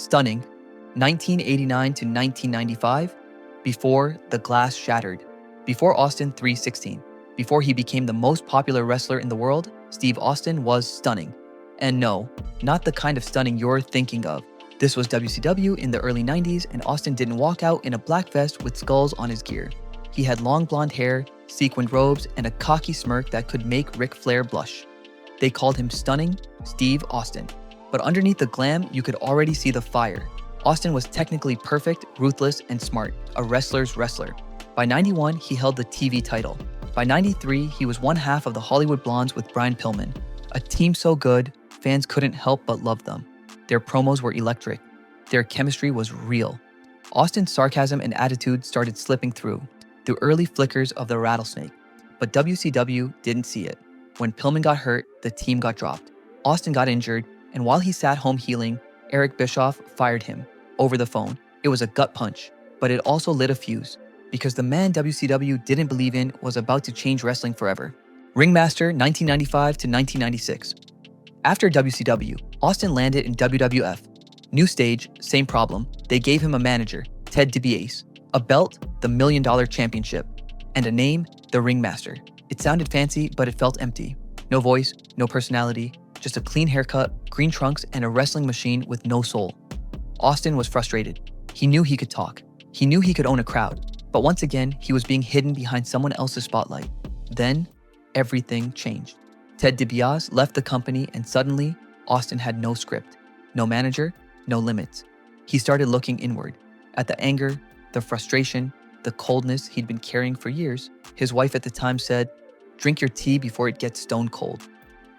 Stunning, 1989 to 1995, before the glass shattered, before Austin 316, before he became the most popular wrestler in the world, Steve Austin was stunning. And no, not the kind of stunning you're thinking of. This was WCW in the early 90s, and Austin didn't walk out in a black vest with skulls on his gear. He had long blonde hair, sequined robes, and a cocky smirk that could make Ric Flair blush. They called him Stunning Steve Austin. But underneath the glam, you could already see the fire. Austin was technically perfect, ruthless, and smart, a wrestler's wrestler. By 91, he held the TV title. By 93, he was one half of the Hollywood Blondes with Brian Pillman. A team so good, fans couldn't help but love them. Their promos were electric. Their chemistry was real. Austin's sarcasm and attitude started slipping through early flickers of the Rattlesnake. But WCW didn't see it. When Pillman got hurt, the team got dropped. Austin got injured, and while he sat home healing, Eric Bischoff fired him over the phone. It was a gut punch, but it also lit a fuse, because the man WCW didn't believe in was about to change wrestling forever. Ringmaster 1995 to 1996. After WCW, Austin landed in WWF. New stage, same problem. They gave him a manager, Ted DiBiase, a belt, the $1 Million Championship, and a name, the Ringmaster. It sounded fancy, but it felt empty. No voice, no personality, just a clean haircut, green trunks, and a wrestling machine with no soul. Austin was frustrated. He knew he could talk. He knew he could own a crowd. But once again, he was being hidden behind someone else's spotlight. Then, everything changed. Ted DiBiase left the company, and suddenly, Austin had no script, no manager, no limits. He started looking inward, at the anger, the frustration, the coldness he'd been carrying for years. His wife at the time said, "Drink your tea before it gets stone cold."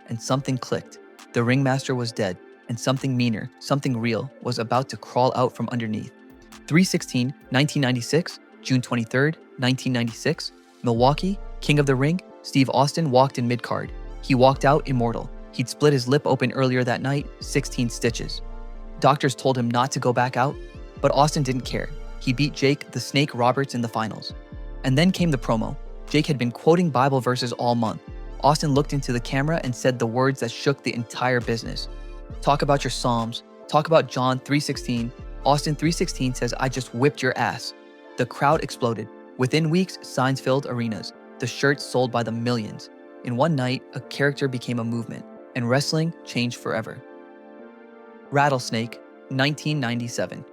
And something clicked. The Ringmaster was dead, and something meaner, something real, was about to crawl out from underneath. 3/16, 1996, June 23rd, 1996, Milwaukee, King of the Ring, Steve Austin walked in mid-card. He walked out immortal. He'd split his lip open earlier that night, 16 stitches. Doctors told him not to go back out, but Austin didn't care. He beat Jake the Snake Roberts in the finals. And then came the promo. Jake had been quoting Bible verses all month. Austin looked into the camera and said the words that shook the entire business. "Talk about your Psalms. Talk about John 3:16. Austin 3:16 says, 'I just whipped your ass.'" The crowd exploded. Within weeks, signs filled arenas. The shirts sold by the millions. In one night, a character became a movement, and wrestling changed forever. Rattlesnake, 1997.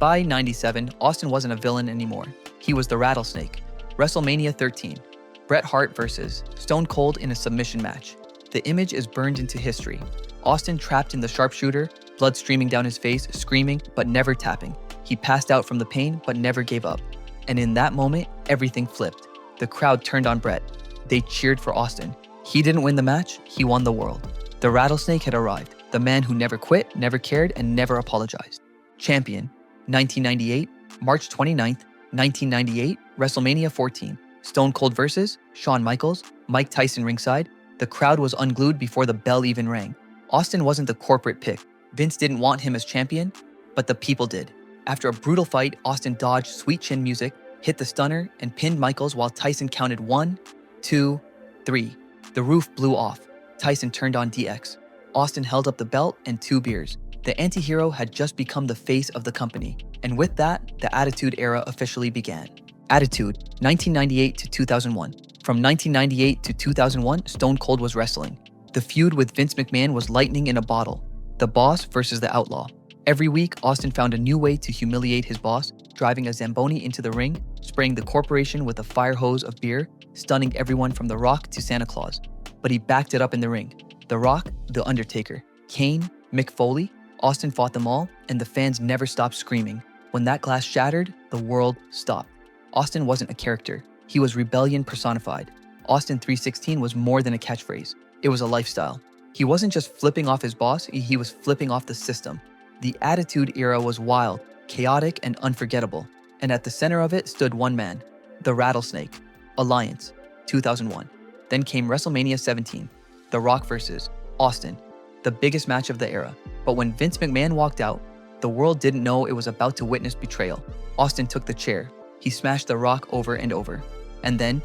By 97, Austin wasn't a villain anymore. He was the Rattlesnake. WrestleMania 13. Bret Hart versus Stone Cold in a submission match. The image is burned into history. Austin trapped in the sharpshooter, blood streaming down his face, screaming but never tapping. He passed out from the pain but never gave up. And in that moment, everything flipped. The crowd turned on Bret. They cheered for Austin. He didn't win the match, he won the world. The Rattlesnake had arrived. The man who never quit, never cared, and never apologized. Champion, 1998, March 29th, 1998, WrestleMania 14. Stone Cold versus Shawn Michaels, Mike Tyson ringside. The crowd was unglued before the bell even rang. Austin wasn't the corporate pick. Vince didn't want him as champion, but the people did. After a brutal fight, Austin dodged sweet chin music, hit the stunner, and pinned Michaels while Tyson counted 1, 2, 3. The roof blew off. Tyson turned on DX. Austin held up the belt and 2 beers. The antihero had just become the face of the company. And with that, the Attitude Era officially began. Attitude, 1998 to 2001. From 1998 to 2001, Stone Cold was wrestling. The feud with Vince McMahon was lightning in a bottle. The boss versus the outlaw. Every week, Austin found a new way to humiliate his boss, driving a Zamboni into the ring, spraying the corporation with a fire hose of beer, stunning everyone from The Rock to Santa Claus. But he backed it up in the ring. The Rock, The Undertaker, Kane, Mick Foley, Austin fought them all, and the fans never stopped screaming. When that glass shattered, the world stopped. Austin wasn't a character. He was rebellion personified. Austin 316 was more than a catchphrase. It was a lifestyle. He wasn't just flipping off his boss, he was flipping off the system. The Attitude Era was wild, chaotic, and unforgettable. And at the center of it stood one man, the Rattlesnake. Alliance, 2001. Then came WrestleMania 17, The Rock versus Austin, the biggest match of the era. But when Vince McMahon walked out, the world didn't know it was about to witness betrayal. Austin took the chair. He smashed The Rock over and over. And then,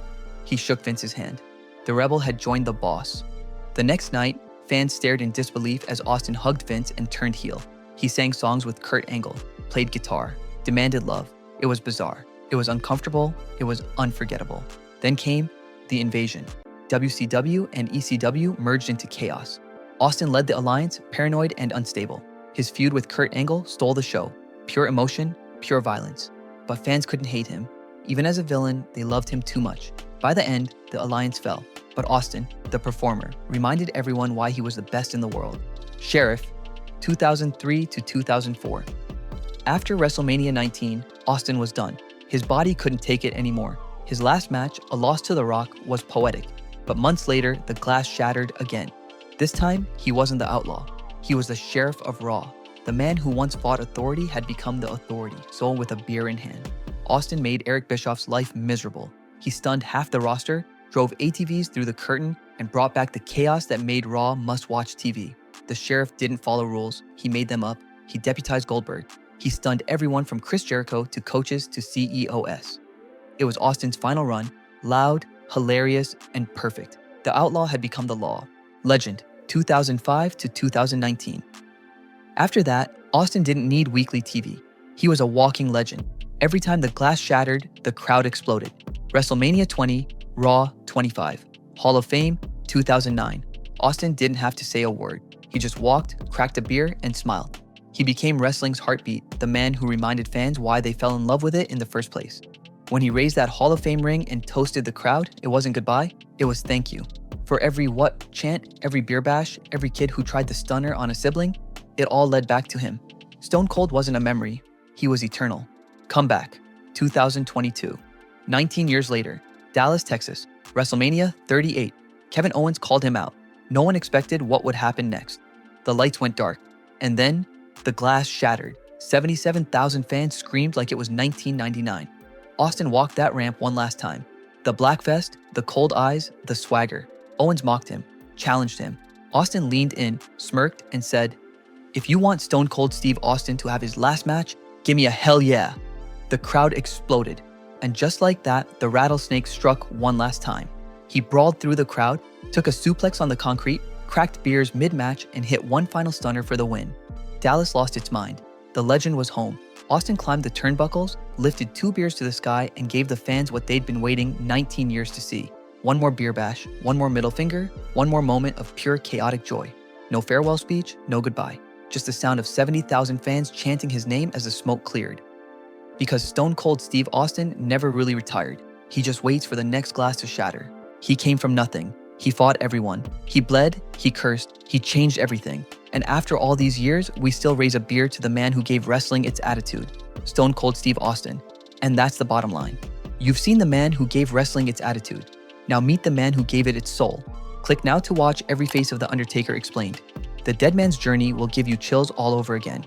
he shook Vince's hand. The rebel had joined the boss. The next night, fans stared in disbelief as Austin hugged Vince and turned heel. He sang songs with Kurt Angle, played guitar, demanded love. It was bizarre. It was uncomfortable. It was unforgettable. Then came the invasion. WCW and ECW merged into chaos. Austin led the alliance, paranoid and unstable. His feud with Kurt Angle stole the show. Pure emotion, pure violence. But fans couldn't hate him. Even as a villain, they loved him too much. By the end, the alliance fell. But Austin, the performer, reminded everyone why he was the best in the world. Sheriff, 2003 to 2004. After WrestleMania 19, Austin was done. His body couldn't take it anymore. His last match, a loss to The Rock, was poetic. But months later, the glass shattered again. This time, he wasn't the outlaw. He was the Sheriff of Raw. The man who once fought authority had become the authority, so with a beer in hand. Austin made Eric Bischoff's life miserable. He stunned half the roster, drove ATVs through the curtain, and brought back the chaos that made Raw must-watch TV. The Sheriff didn't follow rules. He made them up. He deputized Goldberg. He stunned everyone from Chris Jericho to coaches to CEOs. It was Austin's final run, loud, hilarious, and perfect. The outlaw had become the law. Legend, 2005 to 2019. After that, Austin didn't need weekly TV. He was a walking legend. Every time the glass shattered, the crowd exploded. WrestleMania 20, Raw 25. Hall of Fame, 2009. Austin didn't have to say a word. He just walked, cracked a beer, and smiled. He became wrestling's heartbeat, the man who reminded fans why they fell in love with it in the first place. When he raised that Hall of Fame ring and toasted the crowd, it wasn't goodbye, it was thank you. For every what chant, every beer bash, every kid who tried to stunner on a sibling, it all led back to him. Stone Cold wasn't a memory, he was eternal. Comeback, 2022. 19 years later, Dallas, Texas, WrestleMania 38. Kevin Owens called him out. No one expected what would happen next. The lights went dark, and then the glass shattered. 77,000 fans screamed like it was 1999. Austin walked that ramp one last time. The black vest, the cold eyes, the swagger. Owens mocked him, challenged him. Austin leaned in, smirked, and said, "If you want Stone Cold Steve Austin to have his last match, give me a hell yeah." The crowd exploded. And just like that, the Rattlesnake struck one last time. He brawled through the crowd, took a suplex on the concrete, cracked beers mid-match, and hit one final stunner for the win. Dallas lost its mind. The legend was home. Austin climbed the turnbuckles, lifted 2 beers to the sky, and gave the fans what they'd been waiting 19 years to see. One more beer bash, one more middle finger, one more moment of pure chaotic joy. No farewell speech, no goodbye. Just the sound of 70,000 fans chanting his name as the smoke cleared. Because Stone Cold Steve Austin never really retired. He just waits for the next glass to shatter. He came from nothing. He fought everyone. He bled, he cursed, he changed everything. And after all these years, we still raise a beer to the man who gave wrestling its attitude, Stone Cold Steve Austin. And that's the bottom line. You've seen the man who gave wrestling its attitude. Now meet the man who gave it its soul. Click now to watch Every Face of the Undertaker Explained. The dead man's journey will give you chills all over again.